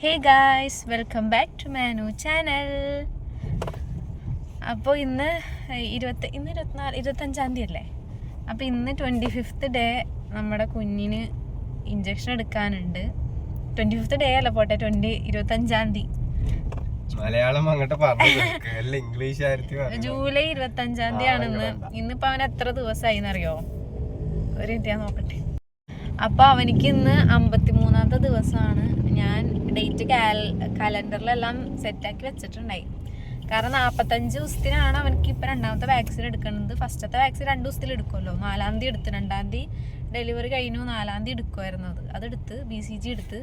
Hey guys, welcome back to Manu channel. അപ്പോൾ ഇന്ന് 25-ാം തീയതി അല്ലേ? അപ്പോൾ ഇന്ന് 25th ഡേ നമ്മുടെ കുഞ്ഞിന് ഇഞ്ചക്ഷൻ എടുക്കാനുണ്ട്. 25th ഡേ അല്ല, പോട്ടെ, 25-ാം തീയതി. മലയാളം അങ്ങോട്ട് ജൂലൈ 25-ാം തീയതി ആണെന്ന്. ഇന്നിപ്പോൾ അവൻ എത്ര ദിവസമായി എന്നറിയോ? ഒരു മിനിറ്റ് ഞാൻ നോക്കട്ടെ. അപ്പോൾ അവനിക്ക് ഇന്ന് 53-ാമത്തെ ദിവസമാണ്. ഞാൻ ഡേറ്റ് കലണ്ടറിലെല്ലാം സെറ്റാക്കി വെച്ചിട്ടുണ്ടായി. കാരണം 45 ദിവസത്തിനാണ് അവനക്ക് ഇപ്പം രണ്ടാമത്തെ വാക്സിൻ എടുക്കുന്നത്. ഫസ്റ്റത്തെ വാക്സിൻ 2 ദിവസത്തിൽ എടുക്കുമല്ലോ. 4-ാം തീയതി എടുത്ത്, 2-ാം തീയതി ഡെലിവറി കഴിഞ്ഞു, 4-ാം തീയതി എടുക്കുമായിരുന്നു. അതെടുത്ത് BCG എടുത്ത്.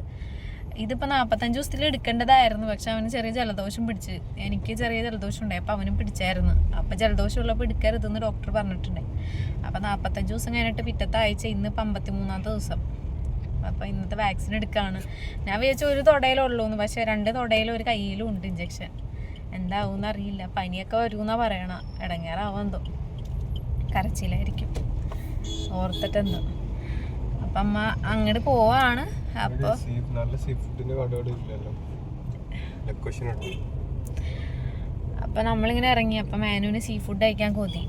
ഇതിപ്പോൾ 45 ദിവസത്തിൽ എടുക്കേണ്ടതായിരുന്നു. പക്ഷെ അവന് ചെറിയ ജലദോഷം പിടിച്ച്. എനിക്ക് ചെറിയ ജലദോഷം ഉണ്ടായി, അപ്പോൾ അവനും പിടിച്ചായിരുന്നു. അപ്പോൾ ജലദോഷം ഉള്ളപ്പോൾ എടുക്കരുതെന്ന് ഡോക്ടർ പറഞ്ഞിട്ടുണ്ടായി. അപ്പോൾ 45 ദിവസം കഴിഞ്ഞിട്ട് പിറ്റത്തെ ആഴ്ച ഇന്നിപ്പോൾ 53-ാമത്തെ ദിവസം. അപ്പോൾ ഇന്നത്തെ വാക്സിൻ എടുക്കുകയാണ്. ഞാൻ വിചാരിച്ചു ഒരു തുടയിലുള്ളൂന്ന്, പക്ഷേ 2 തുടയിലും ഒരു കയ്യിലും ഉണ്ട് ഇഞ്ചക്ഷൻ. എന്താവും അറിയില്ല. പനിയൊക്കെ വരുമെന്നാണ് പറയണ. ഇടങ്ങേറാവെന്തോ, കരച്ചിലായിരിക്കും ഓർത്തിട്ടെന്തോ. അപ്പം അമ്മ അങ്ങോട്ട് പോവാണ്. അപ്പോൾ അപ്പം നമ്മളിങ്ങനെ ഇറങ്ങി. അപ്പം മാനുവിന് സീ ഫുഡ് കഴിക്കാൻ കൊതി.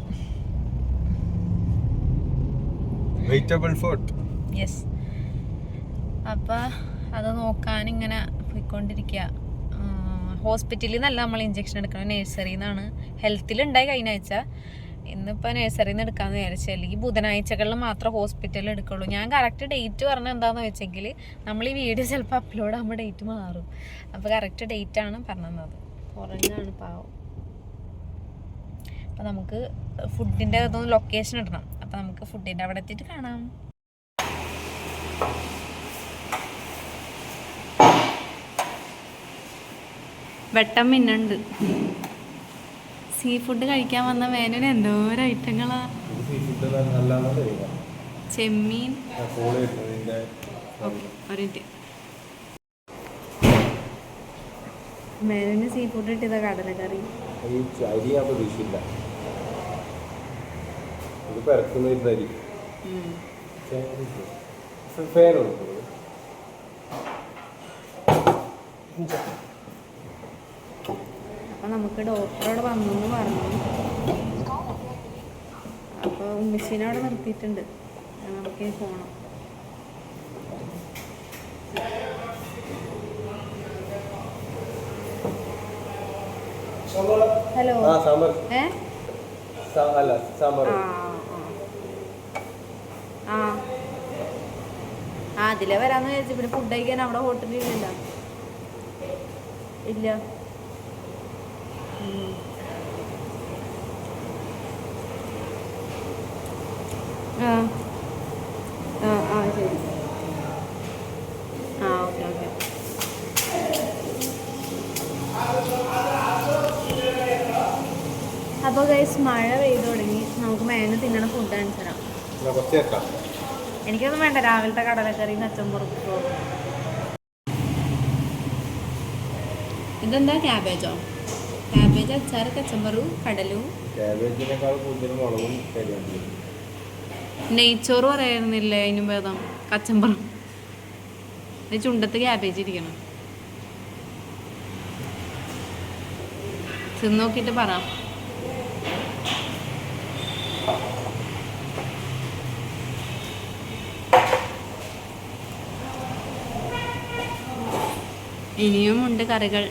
യെസ്. അപ്പം അത് നോക്കാൻ ഇങ്ങനെ പോയിക്കൊണ്ടിരിക്കുക. ഹോസ്പിറ്റലിൽ നിന്നല്ല നമ്മൾ ഇഞ്ചക്ഷൻ എടുക്കണം, നഴ്സറിയിൽ നിന്നാണ്. ഹെൽത്തിലുണ്ടായി കഴിഞ്ഞ ആഴ്ച. ഇന്നിപ്പോൾ നഴ്സറിയിൽ നിന്ന് എടുക്കാമെന്ന് വിചാരിച്ചു. അല്ലെങ്കിൽ ബുധനാഴ്ചകളിൽ മാത്രം ഹോസ്പിറ്റലിൽ എടുക്കുള്ളൂ. ഞാൻ കറക്റ്റ് ഡേറ്റ് പറഞ്ഞത് എന്താണെന്ന് വെച്ചെങ്കിൽ നമ്മൾ ഈ വീഡിയോ ചിലപ്പോൾ അപ്ലോഡ് ആകുമ്പോൾ ഡേറ്റ് മാറും. അപ്പോൾ കറക്റ്റ് ഡേറ്റാണ് പറഞ്ഞത്. കുറഞ്ഞാണ് പാവം. അപ്പോൾ നമുക്ക് ഫുഡിൻ്റെ അതൊന്ന് ലൊക്കേഷൻ ഇടണം. അപ്പോൾ നമുക്ക് ഫുഡിൻ്റെ അവിടെ എത്തിയിട്ട് കാണാം. വെട്ടം മിന്നുണ്ട്. സീ ഫുഡ് കഴിക്കാൻ വന്ന മേനോന് എന്തോരം ഐറ്റങ്ങളാ. ചെമ്മീൻ, മേനോന് സീ ഫുഡ് ഇട്ടതാ. കടലക്കറി, അപ്പം നമുക്ക് ഡോക്ടറോട് വന്നെന്ന് പറഞ്ഞു. അപ്പോൾ ഉമ്മച്ചീനെ അവിടെ നിർത്തിയിട്ടുണ്ട്. നമുക്ക് പോകണം. ഹലോ. അതിലെ വരാന്ന് വിചാരിച്ചു. പിന്നെ ഫുഡ് കഴിക്കാൻ അവിടെ ഹോട്ടലില്ലല്ലോ. ഇല്ല. ശരി. ഓക്കെ. അപ്പോൾ ഗൈസ്, മഴ പെയ്തു തുടങ്ങി. നമുക്ക് മേനു തിന്നണ ഫുഡ് കാണിച്ചു തരാം. എനിക്കൊന്നും വേണ്ട. രാവിലത്തെ കടലക്കറിയും കച്ചമ്പറും. ഇതെന്താ? ക്യാബേജോ? ക്യാബേജ്, അച്ചാറ്, കച്ചമ്പറു, കടലും. നെയ്ച്ചോറ് പറയായിരുന്നില്ലേ അതിന് ഭേദം കച്ചമ്പറും. ചുണ്ടത്ത് ക്യാബേജ് ഇരിക്കണം. തിന്ന് നോക്കിയിട്ട് പറ. ഇനിയും ഉണ്ട് കറികൾ.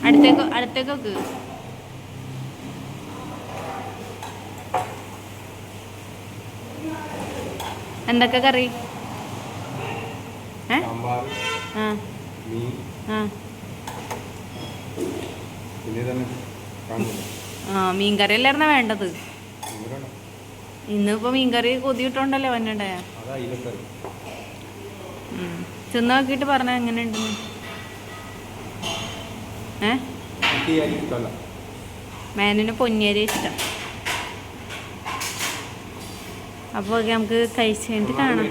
അടുത്തേക്കൊക്കെ. എന്തൊക്കെ കറി? മീൻകറി അല്ലായിരുന്ന വേണ്ടത്. ഇന്നിപ്പോ മീൻകറി കൊതിയിട്ടോണ്ടല്ലേ വന്നിട്ടേ. ചെന്ന് നോക്കിയിട്ട് പറഞ്ഞ എങ്ങനെയുണ്ടെന്ന്. മേനിന് പൊന്നിയരി ഇഷ്ടം. അപ്പോൾ നമുക്ക് കഴിച്ച് കഴിഞ്ഞിട്ട് കാണാം.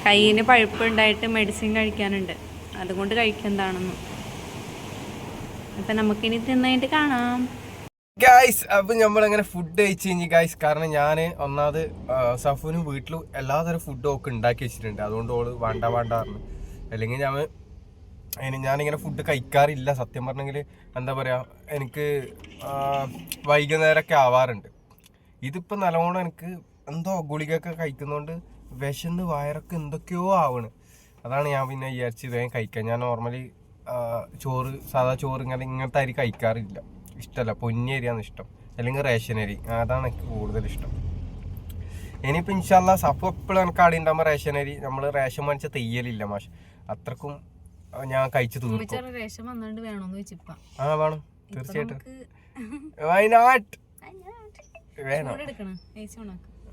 കയ്യിന് പഴുപ്പുണ്ടായിട്ട് മെഡിസിൻ കഴിക്കാനുണ്ട്. അതുകൊണ്ട് കഴിക്കുന്നതാണെന്ന്. അപ്പം നമുക്കിനി തിന്നായിട്ട് കാണാം. ഗൈസ് അപ്പൊ നമ്മളങ്ങനെ ഫുഡ് കഴിച്ച് കഴിഞ്ഞ് ഗൈസ്. കാരണം ഞാൻ ഒന്നാമത് സഫുവിനും വീട്ടിലും എല്ലാതരം ഫുഡും ഒക്കെ ഉണ്ടാക്കി വെച്ചിട്ടുണ്ട്. അതുകൊണ്ട് ഓള് വേണ്ട പറഞ്ഞു. അല്ലെങ്കിൽ ഞാനിങ്ങനെ ഫുഡ് കഴിക്കാറില്ല സത്യം പറഞ്ഞെങ്കിൽ. എന്താ പറയാ, എനിക്ക് വൈകുന്നേരമൊക്കെ ആവാറുണ്ട്. ഇതിപ്പോ നല്ലോണം എനിക്ക് എന്തോ ഗുളികയൊക്കെ കഴിക്കുന്നതുകൊണ്ട് വിശന്ന് വയറൊക്കെ എന്തൊക്കെയോ ആവണ്. അതാണ് ഞാൻ പിന്നെ വിചാരിച്ച് വേഗം കഴിക്കാം. ഞാൻ നോർമലി ചോറ്, സാധാ ചോറ് ഇങ്ങനത്തെ അരി കഴിക്കാറില്ല, ഇഷ്ടമല്ല. പൊന്നിയരിയാണ് ഇഷ്ടം, അല്ലെങ്കിൽ റേഷൻ അരി, അതാണ് എനിക്ക് കൂടുതൽ ഇഷ്ടം. ഇനിയിപ്പോൾ ഇൻഷാല്ലാ സഫു എപ്പോഴും എനിക്ക് ആടി ഉണ്ടാകുമ്പോൾ റേഷൻ അരി, നമ്മൾ റേഷൻ മേടിച്ച തെയ്യലില്ല മാഷ്, അത്രക്കും ഞാൻ കഴിച്ചു തീർക്കും. ആ വേണം തീർച്ചയായിട്ടും, വയനാട് വേണം.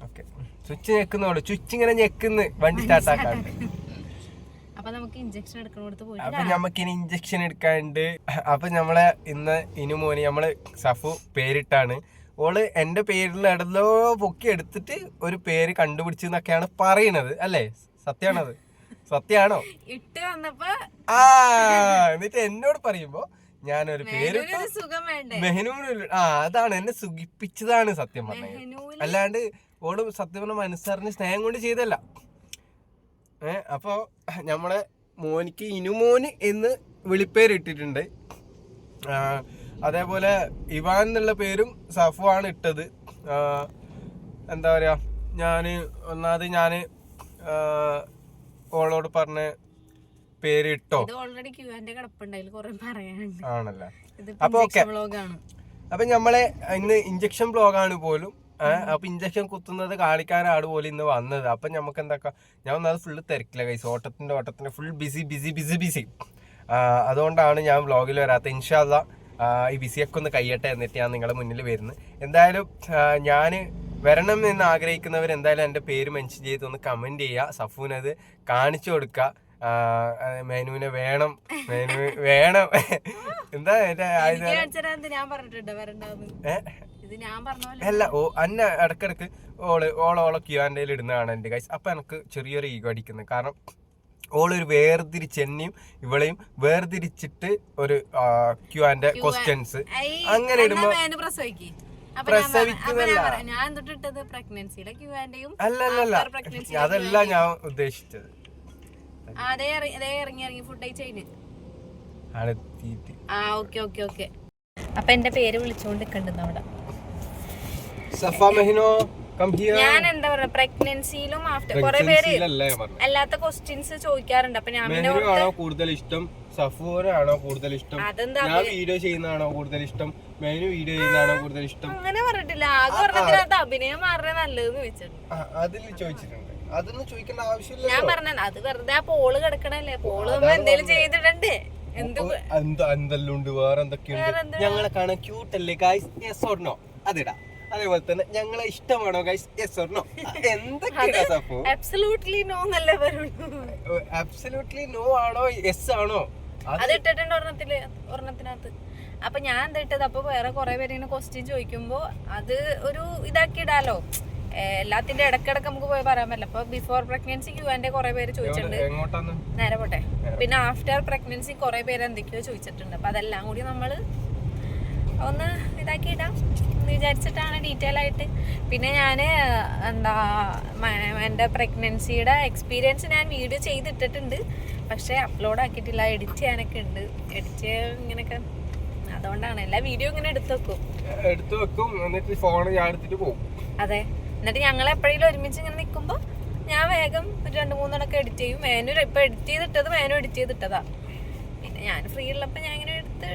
ഓക്കെ, സ്വിച്ച് ഞെക്കുന്നോളൂ, സ്വിച്ച് ഇങ്ങനെ ഞെക്കുന്നു വണ്ടി സ്റ്റാർട്ട് ആക്കാണ്ട്. അപ്പൊ നമുക്ക് ഇഞ്ചക്ഷൻ എടുക്കാണ്ട്. അപ്പൊ നമ്മളെ ഇന്ന് ഇനുമോനി നമ്മള് സഫു പേരിട്ടാണ്. ഓള് എന്റെ പേരിൽ ഇടലോ പൊക്കി എടുത്തിട്ട് ഒരു പേര് കണ്ടുപിടിച്ചെന്നൊക്കെയാണ് പറയണത്, അല്ലേ? സത്യാണത്? സത്യാണോ? ഇട്ട് വന്നപ്പോ എന്നിട്ട് എന്നോട് പറയുമ്പോ ഞാനൊരു പേര് മെഹനൂന്. അതാണ് എന്നെ സുഖിപ്പിച്ചതാണ് സത്യം പറഞ്ഞത്, അല്ലാണ്ട് ഓള് സത്യം പറഞ്ഞ മനസ്സറിഞ്ഞ് സ്നേഹം കൊണ്ട് ചെയ്തല്ല. അപ്പൊ നമ്മളെ മോനിക്ക് ഇനുമോന് എന്ന് വിളിപ്പേര് ഇട്ടിട്ടുണ്ട്. അതേപോലെ ഇവാൻ എന്നുള്ള പേരും സഫു ആണ് ഇട്ടത്. എന്താ പറയാ, ഒന്നാമത് ഞാന് ഓളോട് പറഞ്ഞ പേര് ഇട്ടോ ആണല്ലേ. അപ്പൊ ഓക്കെ, അപ്പൊ നമ്മളെ ഇന്ന് ഇഞ്ചക്ഷൻ ബ്ലോഗാണ് പോലും. അപ്പൊ ഇഞ്ചക്ഷൻ കുത്തുന്നത് കാണിക്കാനാണ് പോലും ഇന്ന് വന്നത്. അപ്പൊ നമുക്ക് എന്താക്കാം, ഞാൻ ഒന്നത് ഫുള്ള് തിരക്കില്ല കൈസ്, ഓട്ടത്തിന്റെ ഫുൾ ബിസി. അതുകൊണ്ടാണ് ഞാൻ വ്ളോഗിൽ വരാത്തത്. ഇൻഷാല്ലാ ഈ ബിസിയൊക്കെ ഒന്ന് കഴിയട്ടെ, എന്നിട്ട് ഞാൻ നിങ്ങളുടെ മുന്നിൽ വരുന്നത്. എന്തായാലും ഞാൻ വരണം എന്ന് ആഗ്രഹിക്കുന്നവർ എന്തായാലും എൻ്റെ പേര് മെൻഷൻ ചെയ്തൊന്ന് കമന്റ് ചെയ്യുക. സഫൂനത് കാണിച്ചു കൊടുക്കുക. മെനുവിനെ വേണം എന്താ അല്ല, അന്ന ഇടക്കിടക്ക് ഓളെ ക്യൂആൻഡയിൽ ഇടുന്നതാണ് എൻ്റെ ഗൈസ്. അപ്പൊ എനിക്ക് ചെറിയൊരു ഈഗോ അടിക്കുന്നത്. കാരണം ഓളൊരു വേർതിരിച്ച് എന്നെയും ഇവളെയും വേർതിരിച്ചിട്ട് ഒരു ക്യൂആൻഡ് ക്വസ്റ്റ്യൻസ് അങ്ങനെ ഇടുമ്പോ പ്രസവിക്കുന്നല്ല, അല്ലല്ല, അതല്ല ഞാൻ ഉദ്ദേശിച്ചത്. അപ്പൊ എന്റെ പേര് വിളിച്ചോണ്ടിരിക്കണ്ടെന്ന് അവിടെ. ഞാൻ എന്താ പറയാ, പ്രഗ്നൻസിയിലും ആഫ്റ്റർ കുറെ പേര് അല്ലാത്ത ക്വസ്റ്റ്യൻസ് ചോദിക്കാറുണ്ട്. അപ്പൊ ഞാൻ കൂടുതൽ ഇഷ്ടം സഫൂനാണോ കൂടുതൽ ഇഷ്ടം, ഞാൻ വീഡിയോ ചെയ്യുന്നതാണോ കൂടുതൽ ഇഷ്ടം, മെനു വീഡിയോ ചെയ്യുന്നതാണോ കൂടുതൽ ഇഷ്ടം, അങ്ങനെ പറഞ്ഞിട്ടില്ല. ആകെ പറഞ്ഞതിനകത്ത് അഭിനയം മാറേ നല്ലതെന്ന് വെച്ചിട്ടുണ്ട്. അതിൽ ചോദിച്ചിട്ടുണ്ട്, അതൊന്നും ചോദിക്കേണ്ട ആവശ്യമില്ല. ഞാൻ പറഞ്ഞ അത് വെറുതെ ആ പോള് കിടക്കണല്ലേ, പോള് നമ്മൾ എന്തെങ്കിലും ചെയ്തിടണ്ടേ. എന്തെല്ലാം ഉണ്ട്, വേറെ എന്തൊക്കെയുണ്ട്. ഞങ്ങളെ കാണാൻ ക്യൂട്ട് അല്ലേ ഗൈസ്, യെസ് ഓർ നോ അതിടാ. അതേപോലെ തന്നെ ഞങ്ങളെ ഇഷ്ടമാണോ ഗൈസ്, യെസ് ഓർ നോ. എന്തൊക്കെയാ സഫു? അബ്സല്യൂട്ട്ലി നോ എന്നല്ലേ പറയുള്ളൂ. അബ്സല്യൂട്ട്ലി നോ ആണോ യെസ് ആണോ? അത് ഇട്ടിട്ടുണ്ട് ഒരെണ്ണത്തിനകത്ത്. അപ്പൊ ഞാൻ എന്താ ഇട്ടത്, അപ്പൊ വേറെ കുറെ പേര് ഇങ്ങനെ ക്വസ്റ്റ്യൻ ചോദിക്കുമ്പോ അത് ഒരു ഇതാക്കി ഇടാലോ. എല്ലാത്തിന്റെ ഇടക്കിടക്ക് നമുക്ക് പോയി പറയാൻ പറ്റില്ല. അപ്പൊ ബിഫോർ പ്രഗ്നൻസി ക്യൂആൻഡ് കുറെ പേര് ചോദിച്ചിട്ടുണ്ട്, നേരെ പോട്ടെ. പിന്നെ ആഫ്റ്റർ പ്രഗ്നൻസി കുറെ പേര് എന്തൊക്കെയോ ചോദിച്ചിട്ടുണ്ട്. അപ്പൊ അതെല്ലാം കൂടി നമ്മള് ഒന്ന് ഇതാക്കി ഇടാം എന്ന് വിചാരിച്ചിട്ടാണ്, ഡീറ്റെയിൽ ആയിട്ട്. പിന്നെ ഞാൻ എൻ്റെ പ്രഗ്നൻസിയുടെ എക്സ്പീരിയൻസ് ഞാൻ വീഡിയോ ചെയ്തിട്ടിട്ടുണ്ട്, പക്ഷെ അപ്ലോഡ് ആക്കിയിട്ടില്ല. എഡിറ്റ് ചെയ്യാനൊക്കെ ഉണ്ട്, എഡിറ്റ് ഇങ്ങനെയൊക്കെ. അതുകൊണ്ടാണ് എല്ലാ വീഡിയോ ഇങ്ങനെ എടുത്തു വെക്കും എന്നിട്ട് ഫോൺ ഞാൻ എടുത്തിട്ട് പോകും. അതെ, എന്നിട്ട് ഞങ്ങൾ എപ്പോഴെങ്കിലും ഒരുമിച്ച് ഇങ്ങനെ നിൽക്കുമ്പോൾ ഞാൻ വേഗം ഒരു 2-3 എഡിറ്റ് ചെയ്യും. മേനു ഇപ്പൊ എഡിറ്റ് ചെയ്തിട്ടതാ. പിന്നെ ഞാൻ ഫ്രീ ഉള്ളപ്പോ ഞാൻ ഇങ്ങനെ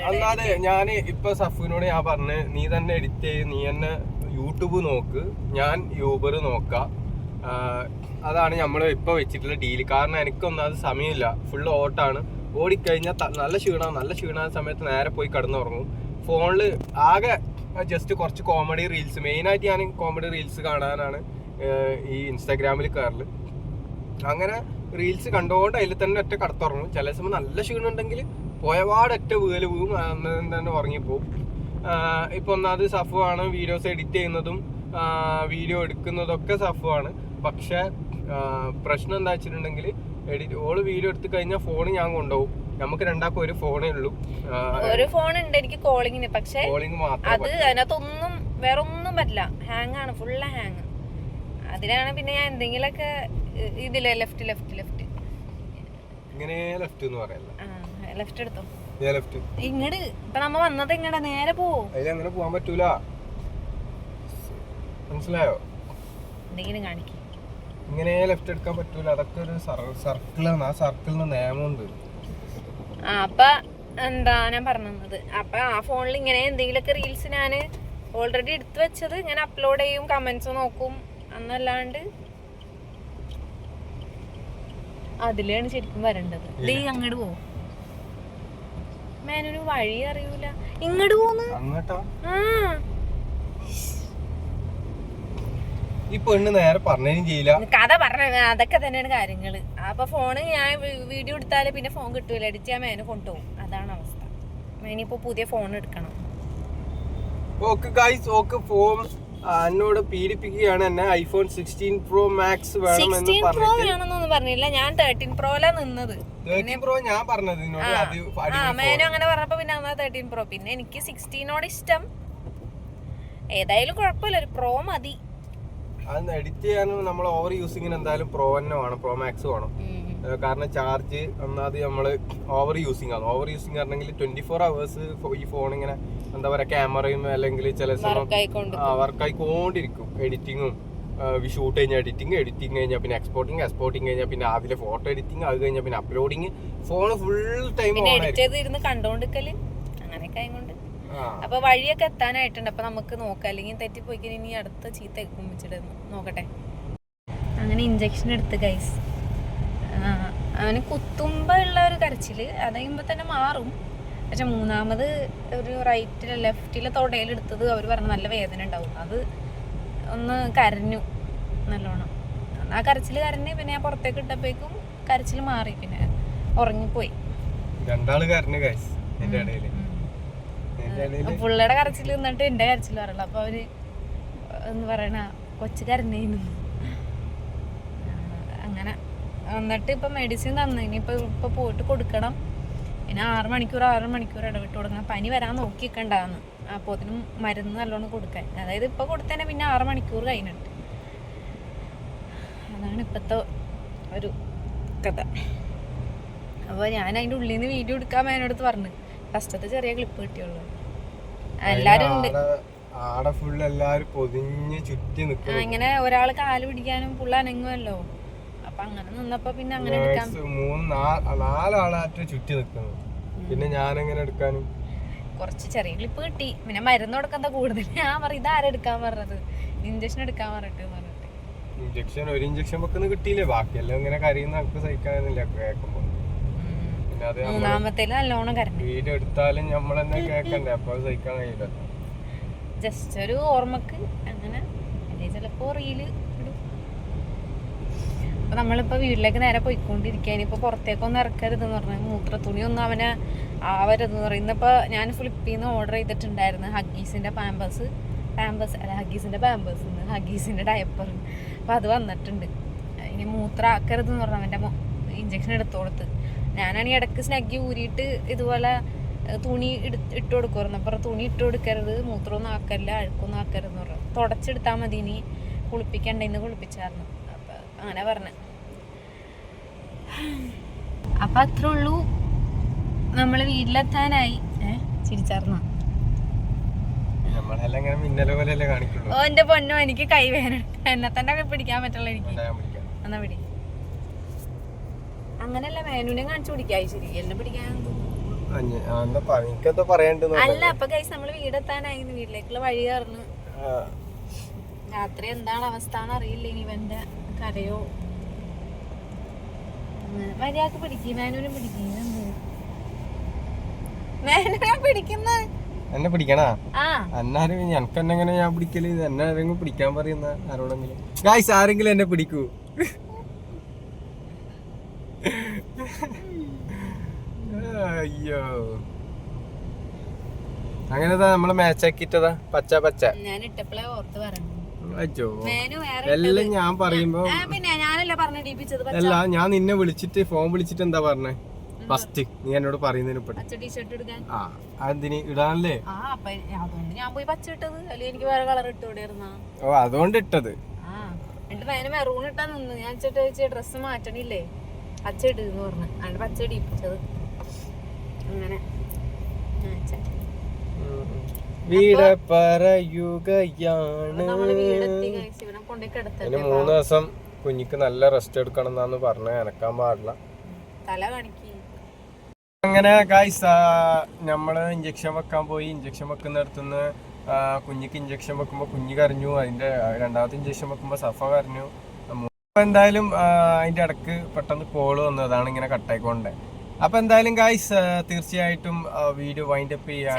അല്ലാതെ ഞാൻ ഇപ്പൊ സഫുവിനോട് ഞാൻ പറഞ്ഞ്, നീ തന്നെ എഡിറ്റ് ചെയ്യും, നീ തന്നെ യൂട്യൂബ് നോക്ക്, ഞാൻ യൂബർ നോക്കാം. അതാണ് നമ്മൾ ഇപ്പൊ വെച്ചിട്ടുള്ള ഡീല്. കാരണം എനിക്കൊന്നും സമയമില്ല, ഫുള്ള് ഓട്ടാണ്. ഓടിക്കഴിഞ്ഞാൽ നല്ല ക്ഷീണ സമയത്ത് നേരെ പോയി കിടന്നുറങ്ങും. ഫോണിൽ ആകെ ജസ്റ്റ് കുറച്ച് കോമഡി റീൽസ്, മെയിനായിട്ട് ഞാൻ കോമഡി റീൽസ് കാണാനാണ് ഈ ഇൻസ്റ്റാഗ്രാമിൽ കയറല്. അങ്ങനെ റീൽസ് കണ്ടുകൊണ്ട് അതിൽ തന്നെ ഒറ്റ കടത്തുറങ്ങും. ചില സമയം നല്ല ക്ഷീണം ഉണ്ടെങ്കിൽ പോയപാട് ഒറ്റ വീല് പോവും, അന്ന് തന്നെ ഉറങ്ങിപ്പോവും. ഇപ്പൊ ഒന്നാമത് സഫു ആണ് വീഡിയോസ് എഡിറ്റ് ചെയ്യുന്നതും വീഡിയോ എടുക്കുന്നതൊക്കെ സഫു ആണ്. പക്ഷെ പ്രശ്നം എന്താ വെച്ചിട്ടുണ്ടെങ്കിൽ ഓള് വീഡിയോ എടുത്ത് കഴിഞ്ഞാൽ ഫോണ് ഞാൻ കൊണ്ടുപോകും. നമുക്ക് രണ്ടാൾക്കും ഒരു ഫോണേ ഉള്ളൂ. ഒരു ഫോൺ ഉണ്ട് എനിക്ക് കോളിങ്ങിന്, പക്ഷെ കോളിംഗ് മാത്രം. അത് അതിനകത്തൊന്നും വേറെ ഒന്നും പറ്റില്ല, ഹാങ് ആണ്, ഫുള്ള് ഹാങ്. അതിനാണ് പിന്നെ ഞാൻ എന്തെങ്കിലുമൊക്കെ ഇതിലെ ലെഫ്റ്റ് ഇങ്ങനെ ലെഫ്റ്റ് എന്ന് പറയല്ല, ലെഫ്റ്റ് എടുത്തോ. ലെഫ്റ്റ് ഇങ്ങട് ഇപ്പൊ നമ്മ വന്നത് എങ്ങടാ, നേരെ പോവോ? അതിലങ്ങനെ പോവാൻ പറ്റൂല, മനസ്സിലായോ? എന്തെങ്കിലും കാണിക്കും. ഇങ്ങനെ ലെഫ്റ്റ് എടുക്കാൻ പറ്റൂല, അതൊക്കെ ഒരു സർക്കിളാണ്. ആ സർക്കിളിന് നിയമമുണ്ട്. അപ്പൊ എന്താ ഞാൻ പറഞ്ഞത്, അപ്പൊ ആ ഫോണിൽ ഇങ്ങനെ എന്തെങ്കിലുമൊക്കെ റീൽസ് ഞാൻ ഓൾറെഡി എടുത്തു വെച്ചത് ഞാൻ അപ്ലോഡ് ചെയ്യും, കമന്റ്സ് നോക്കും എന്നല്ലാണ്ട് അതിലാണ് ശരിക്കും വരേണ്ടത്. ഇത് അങ്ങോട്ട് പോവും, മേനൊരു വഴി അറിയൂല, ഇങ്ങോട്ട് പോന്ന്. ഈ പെണ്ണ് നേരെ പറഞ്ഞതും ചെയ്യില്ല, കഥ പറഞ്ഞ അതൊക്കെ തന്നെയാണ് കാര്യങ്ങള്. അപ്പൊ ഫോണ് ഞാൻ വീഡിയോ എടുത്താല് പിന്നെ ഫോൺ കിട്ടൂല, എഡിറ്റ് ചെയ്യാൻ മേനെ കൊണ്ടുപോകും. അതാണ് അവസ്ഥ. മേനിപ്പോ പുതിയ ഫോൺ എടുക്കണം. ഓക്കെ ഗൈസ്, ഓക്കെ ഫോൺ എന്നോട് പീഡിപ്പിക്കുകയാണ് എന്നെ. ഐഫോൺ 16 Pro Max വേണമെന്ന് പറഞ്ഞില്ല, ഞാൻ 13 Proയിലാ നിന്നത്. 13 Pro ഞാൻ പറഞ്ഞത് മേനു അങ്ങനെ പറഞ്ഞപ്പോ പിന്നെ 13 Pro. പിന്നെ എനിക്ക് 16 ഇഷ്ടം. ഏതായാലും കുഴപ്പമില്ല, ഒരു പ്രോ മതി. അത് എഡിറ്റ് ചെയ്യാനും നമ്മൾ ഓവർ യൂസിങ്ങിന് എന്തായാലും പ്രോ തന്നെ വേണം, പ്രോ മാക്സ് വേണം. കാരണം ചാർജ് ഒന്നാമത് നമ്മള് ഓവർ യൂസിങ് ആണ്. ഓവർ യൂസിങ് ആണെങ്കിൽ 24 hours ഈ ഫോൺ ഇങ്ങനെ എന്താ പറയാ, ക്യാമറയും അല്ലെങ്കിൽ ചില സമയം വർക്കായിക്കൊണ്ടിരിക്കും. എഡിറ്റിങ്ങും ഷൂട്ട് കഴിഞ്ഞാൽ എഡിറ്റിംഗ് കഴിഞ്ഞാൽ പിന്നെ എക്സ്പോർട്ടിങ് കഴിഞ്ഞാൽ പിന്നെ അതിലെ ഫോട്ടോ എഡിറ്റിംഗ്, അത് കഴിഞ്ഞാൽ പിന്നെ അപ്ലോഡിങ്. ഫോൺ ഫുൾ ടൈം കണ്ടോണ്ടിരിക്കല് അങ്ങനെയൊക്കെ ആയതുകൊണ്ട്. അപ്പൊ വഴിയൊക്കെ എത്താനായിട്ടുണ്ട്. അപ്പൊ നമുക്ക് നോക്കാം, അല്ലെങ്കിൽ തെറ്റിപ്പോയി ഇനി അടുത്ത ചീത്ത കുമ്പിച്ചിട്ട് നോക്കട്ടെ. അങ്ങനെ ഇഞ്ചക്ഷൻ എടുത്ത് ഗൈസ്, അവന് കുത്തുമ്പോ ഉള്ള ഒരു കരച്ചില് അത് കഴിയുമ്പോ തന്നെ മാറും. പക്ഷെ മൂന്നാമത് ഒരു ലെഫ്റ്റിലെ തൊടയിലെടുത്തത് അവർ പറഞ്ഞ നല്ല വേദന ഉണ്ടാവും. അത് ഒന്ന് കരഞ്ഞു നല്ലോണം. ആ കരച്ചില് കരഞ്ഞ് പിന്നെ ഞാൻ പുറത്തേക്ക് ഇട്ടപ്പോഴേക്കും കരച്ചില് മാറി, പിന്നെ ഉറങ്ങിപ്പോയി. പുള്ളിയുടെ കരച്ചിൽ നിന്നിട്ട് എന്റെ കരച്ചിൽ പറയല. അപ്പൊ അവര് എന്ന് പറയണ കൊച്ചു കരഞ്ഞു. അങ്ങനെ എന്നിട്ട് ഇപ്പൊ മെഡിസിൻ തന്നു. ഇനിയിപ്പൊ പോയിട്ട് കൊടുക്കണം. പിന്നെ 6 മണിക്കൂർ ഇടവിട്ട് കൊടുക്കണം. പനി വരാൻ നോക്കിക്കണ്ടാന്ന്. അപ്പൊ അതിനും മരുന്ന് നല്ലോണം കൊടുക്കാൻ. അതായത് ഇപ്പൊ കൊടുത്തന്നെ പിന്നെ 6 മണിക്കൂർ കഴിഞ്ഞിട്ട്. അതാണ് ഇപ്പത്തെ ഒരു കഥ. അപ്പൊ ഞാൻ അതിന്റെ ഉള്ളിൽ നിന്ന് വീഡിയോ എടുക്കാൻ മേനോടുത്ത് പറഞ്ഞു. ഫസ്റ്റത്തെ ചെറിയ ക്ലിപ്പ് കിട്ടിയുള്ളൂ. എല്ലാരും ഉണ്ട്, ഇങ്ങനെ ഒരാള് കാല് പിടിക്കാനും പുള്ള അനങ്ങുമല്ലോ. അപ്പൊ അങ്ങനെ നിന്നപ്പോ പിന്നെ അങ്ങനെ എടുക്കാൻ പിന്നെ ഞാൻ എങ്ങനെ എടുക്കാനും കുറച്ച് ചെറിയ ക്ലിപ്പ് കിട്ടി. പിന്നെ മരുന്ന് കൊടുക്കാൻ കൂടുതൽ. ഞാൻ പറയും ഇതാരെടുക്കാൻ പറഞ്ഞത്, ഇഞ്ചക്ഷൻ എടുക്കാൻ പറഞ്ഞിട്ട് ഒരു ഇഞ്ചക്ഷൻ വെക്കുന്ന കിട്ടിയില്ലേ. ബാക്കിയെല്ലാം ഇങ്ങനെ കരയുന്ന നമുക്ക് സഹിക്കാനില്ല കേൾക്കുമ്പോ. മൂന്നാമത്തേല് നല്ലോണം കരഞ്ഞു. വീഡിയോ എടുത്താലും നമ്മൾ തന്നെ കേൾക്കണ്ടേ, അപ്പൊ സഹിക്കാൻ കഴിയില്ല. ജസ്റ്റ് ഒരു ഓർമ്മക്ക് അങ്ങനെ ചിലപ്പോ റീല് ഇടും. അപ്പൊ നമ്മളിപ്പോ വീട്ടിലേക്ക് നേരെ പോയിക്കൊണ്ടിരിക്കുക. ഇനിയിപ്പോ പുറത്തേക്കൊന്നും ഇറക്കരുതെന്ന് പറഞ്ഞു. മൂത്രത്തുണി ഒന്നും അവനെ ആവരുതെന്ന് പറയും. ഇന്നിപ്പോ ഞാൻ ഫ്ലിപ്പിന്ന് ഓർഡർ ചെയ്തിട്ടുണ്ടായിരുന്നു ഹഗ്ഗീസിന്റെ ഹഗ്ഗീസിന്റെ ഡയപ്പർ. അപ്പൊ അത് വന്നിട്ടുണ്ട്. ഇനി മൂത്രം ആക്കരുതെന്ന് പറഞ്ഞു അവന്റെ ഇഞ്ചക്ഷൻ എടുത്തു കൊടുത്ത്. ഞാനാണെങ്കിൽ ഇടയ്ക്ക് സ്നഗ്ഗി ഊരിയിട്ട് ഇതുപോലെ തുണി ഇട്ട് കൊടുക്കുമായിരുന്നു. അപ്പുറം തുണി ഇട്ട് കൊടുക്കരുത്, മൂത്രമൊന്നും ആക്കല്ല, അഴുക്കൊന്നും ആക്കരുതെന്ന് പറഞ്ഞു. തുടച്ചെടുത്താൽ മതി, ഇനി കുളിപ്പിക്കണ്ട, ഇന്ന് കുളിപ്പിച്ചായിരുന്നു. അപ്പം അങ്ങനെ പറഞ്ഞു. അപ്പം അത്രേ ഉള്ളൂ, നമ്മൾ വീട്ടിലെത്താനായി. ചിരിച്ചാർന്നോ? ഓ എന്റെ പൊന്നോ, എനിക്ക് കൈവേദന, എന്നെ തന്നെ പിടിക്കാൻ പറ്റുള്ള എനിക്ക്. എന്നാ പിടി. അങ്ങനല്ല, മേനുവിനെ കാണിച്ചു പിടിക്കായി. ശരി, എന്നെ പിടിക്കാൻ അല്ല. അപ്പൊ ഗൈസ് നമ്മള് വീടെത്താനായി, വീട്ടിലേക്കുള്ള വഴി കയറുന്നു. രാത്രി എന്താണ് അവസ്ഥ അറിയില്ല. ഇനി ഇവന്റെ കരയോ മര്യാദക്ക് പിടിക്കും. മേനുവിനെ പിടിക്കും. മേനുവിനെ പിടിക്കുന്ന എന്നെ പിടിക്കണ എന്നാരും എനക്കെന്നെങ്ങനെ ഞാൻ പിടിക്കല്. എന്നെ ആരെങ്കിലും പിടിക്കാൻ പറയുന്ന ആരോടെങ്കിലും ഗൈസ്, ആരെങ്കിലും എന്നെ പിടിക്കൂ. അയ്യോ, അങ്ങനെതാ നമ്മള് മാച്ച് ആക്കിട്ടതാ. പച്ച ഞാൻ ഇട്ടപ്പോഴേ ഓർത്ത് പറഞ്ഞു. അച്ചോ മേനു വേറെ എല്ലാം ഞാൻ പറയുമ്പോ പിന്നെ ഞാനല്ല പറഞ്ഞു ഡീപ്പിച്ചത് അല്ല ഞാൻ നിന്നെ വിളിച്ചിട്ട് ഫോൺ വിളിച്ചിട്ട് എന്താ പറഞ്ഞേ ഫസ്റ്റ് നീ എന്നോട് പറയുന്നതിന് പച്ച ടീഷർട്ട് എടുക്കാൻ ആ അതെന്തിന് ഇടാനല്ലേ അതുകൊണ്ട് ഞാൻ പോയി പച്ച ഇട്ടത് അല്ലെങ്കിൽ എനിക്ക് വേറെ കളർ ഇട്ടുകൂടിയിരുന്നാ ഓ അതുകൊണ്ട് ഇട്ടത് എന്നിട്ട് മേന മെറൂൺ ഇട്ടാ നിന്ന് ഞാൻ ചേട്ടാ ഡ്രസ്സ് മാറ്റണില്ലേ പച്ച ഇട്ടെന്ന് പറഞ്ഞു അതിന് പച്ച ഇടിപ്പിച്ചത് അങ്ങനെ വീട് പറയുകയാണ് നമ്മള് വീടെത്തി കഴിച്ച് ഇവിടെ കൊണ്ടുപോയി കിടത്തട്ടെ 3 ദിവസം കുഞ്ഞിക്ക് നല്ല റെസ്റ്റ് എടുക്കണം എന്നാന്ന് പറഞ്ഞ എനക്കാൻ പാടില്ല തല കാണിക്ക്. അങ്ങനെ ഗൈസ് നമ്മള് ഇഞ്ചക്ഷൻ വെക്കാൻ പോയി. ഇഞ്ചക്ഷൻ വെക്കുന്നിടത്തുനിന്ന് കുഞ്ഞിക്ക് ഇഞ്ചക്ഷൻ വെക്കുമ്പോ കുഞ്ഞ് കരഞ്ഞു. അതിന്റെ രണ്ടാമത്തെ ഇഞ്ചക്ഷൻ വെക്കുമ്പോ സഫ കരഞ്ഞു. എന്തായാലും അതിന്റെ ഇടക്ക് പെട്ടെന്ന് കോള് വന്നതാണ് ഇങ്ങനെ കട്ടായിക്കൊണ്ടേ. അപ്പൊ എന്തായാലും ഗൈസ് തീർച്ചയായിട്ടും വീഡിയോ വൈൻഡ് അപ്പ് ചെയ്യാൻ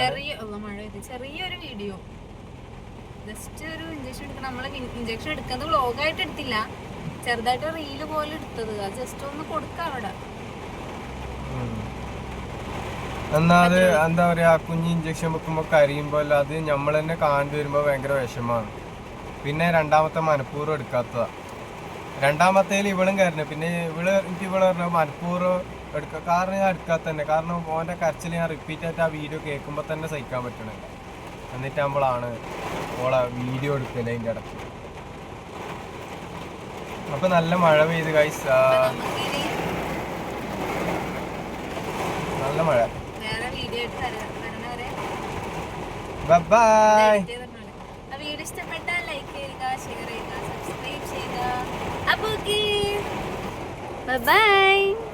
ചെറിയൊരു വീഡിയോ ജസ്റ്റ് ഒരു ഇഞ്ചക്ഷൻ എടുക്കണം. നമ്മള് ഇഞ്ചക്ഷൻ എടുക്കുന്നത് വ്ലോഗായിട്ട് എടുത്തില്ല, ചെറുതായിട്ട് റീല് പോലെ എടുത്തത്. അത് ജസ്റ്റ് ഒന്ന് കൊടുക്കാം അവിടെ. എന്നാ അത് എന്താ പറയാ കുഞ്ഞ് ഇഞ്ചക്ഷൻ വെക്കുമ്പോ കരയുമ്പോ അത് നമ്മൾ തന്നെ കാണേണ്ടി വരുമ്പോ ഭയങ്കര വിഷമാണ്. പിന്നെ രണ്ടാമത്തെ മനഃപൂർവ്വം എടുക്കാത്തതാ. രണ്ടാമത്തേൽ ഇവളും കരഞ്ഞു. പിന്നെ എനിക്ക് ഇവള് പറഞ്ഞ മനഃപൂർവ്വം എടുക്കാം. കാരണം ഞാൻ എടുക്കാത്ത തന്നെ. കാരണം ഓന്റെ കരച്ചിൽ ഞാൻ റിപ്പീറ്റ് ആയിട്ട് ആ വീഡിയോ കേൾക്കുമ്പോ തന്നെ സഹിക്കാൻ പറ്റണില്ല. എന്നിട്ട് നമ്മളാണ് ഓളെ വീഡിയോ എടുക്കല് അതിന്റെ ഇടയ്ക്ക്. അപ്പൊ നല്ല മഴ പെയ്ത് ഗൈസ്, നല്ല മഴ. ബൈ. വീഡിയോ ഇഷ്ടപ്പെട്ടാൽ ലൈക്ക് ചെയ്യുക, ഷെയർ ചെയ്യുക, സബ്സ്ക്രൈബ് ചെയ്യുക. അപ്പൊ ബൈ.